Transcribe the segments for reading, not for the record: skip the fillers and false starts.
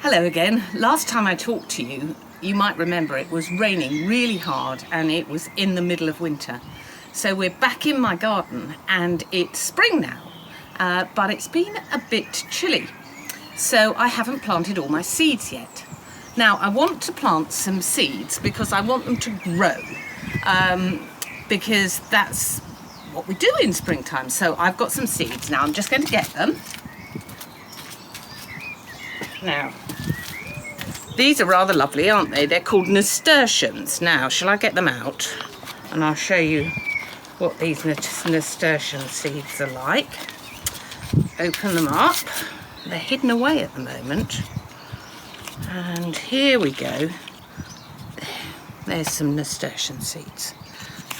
Hello again. Last time I talked to you, you might remember it was raining really hard and it was in the middle of winter. So we're back in my garden and it's spring now, but it's been a bit chilly. So I haven't planted all my seeds yet. Now I want to plant some seeds because I want them to grow, because that's what we do in springtime. So I've got some seeds. Now I'm just going to get them. Now, these are rather lovely, aren't they? They're called nasturtiums. Now, shall I get them out? And I'll show you what these nasturtium seeds are like. Open them up. They're hidden away at the moment. And here we go. There's some nasturtium seeds.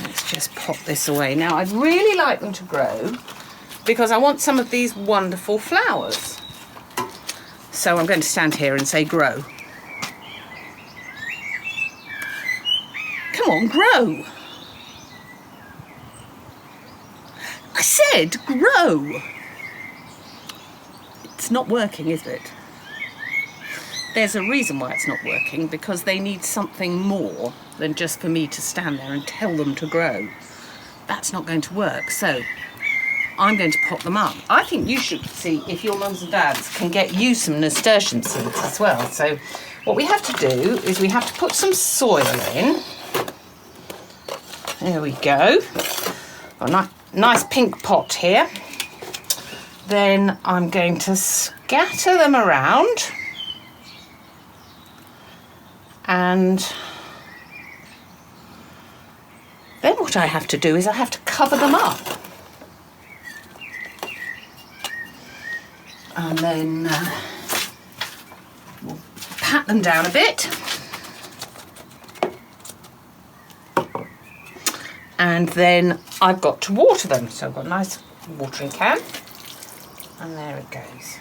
Let's just pop this away. Now, I'd really like them to grow because I want some of these wonderful flowers. So I'm going to stand here and say grow. Come on, grow. I said grow. It's not working, is it? There's a reason why it's not working, because they need something more than just for me to stand there and tell them to grow. That's not going to work. So I'm going to pop them up. I think you should see if your mums and dads can get you some nasturtium seeds as well. So what we have to do is we have to put some soil in. There we go. Got a nice pink pot here. Then I'm going to scatter them around. And then what I have to do is I have to cover them up. And then we'll pat them down a bit. And then I've got to water them. So I've got a nice watering can. And there it goes.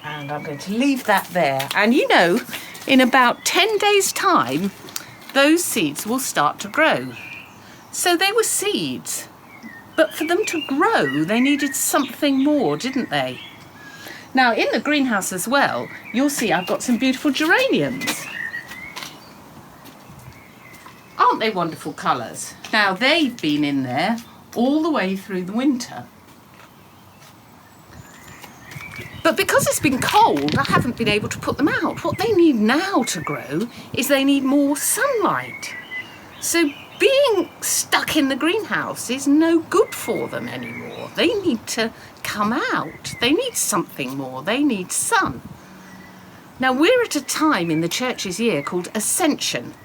And I'm going to leave that there. And you know, in about 10 days' time, those seeds will start to grow. So they were seeds. But for them to grow, they needed something more, didn't they? Now, in the greenhouse as well, you'll see I've got some beautiful geraniums. Aren't they wonderful colours? Now, they've been in there all the way through the winter. But because it's been cold, I haven't been able to put them out. What they need now to grow is they need more sunlight. So being stuck in the greenhouse is no good for them anymore. They need to come out. They need something more. They need sun. Now, we're at a time in the church's year called Ascension.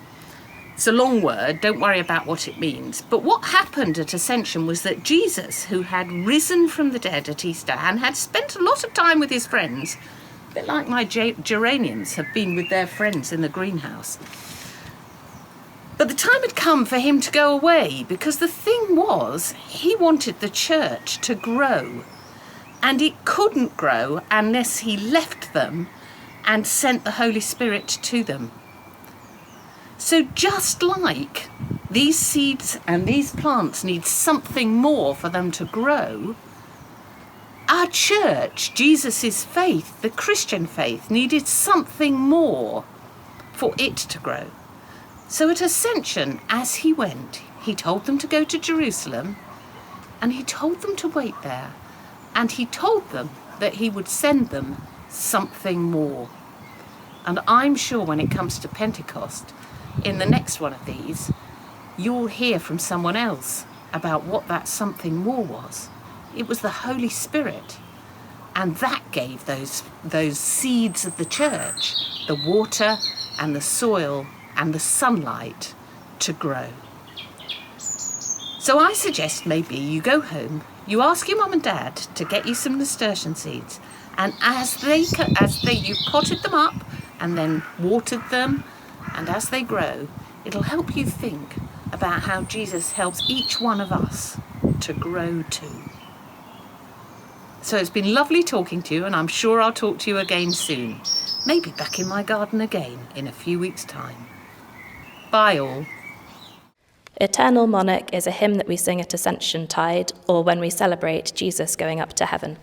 It's a long word, don't worry about what it means. But what happened at Ascension was that Jesus, who had risen from the dead at Easter and had spent a lot of time with his friends, a bit like my geraniums have been with their friends in the greenhouse. But the time had come for him to go away, because the thing was, he wanted the church to grow. And it couldn't grow unless he left them and sent the Holy Spirit to them. So just like these seeds and these plants need something more for them to grow, our church, Jesus' faith, the Christian faith, needed something more for it to grow. So at Ascension, as he went, he told them to go to Jerusalem, and he told them to wait there, and he told them that he would send them something more. And I'm sure when it comes to Pentecost, in the next one of these, you'll hear from someone else about what that something more was. It was the Holy Spirit. And that gave those seeds of the church, the water and the soil and the sunlight, to grow. So I suggest maybe you go home, you ask your mum and dad to get you some nasturtium seeds, and as you've potted them up and then watered them, and as they grow, it'll help you think about how Jesus helps each one of us to grow too. So it's been lovely talking to you, and I'm sure I'll talk to you again soon. Maybe back in my garden again in a few weeks' time. Bye all. Eternal Monarch is a hymn that we sing at Ascension Tide, or when we celebrate Jesus going up to heaven.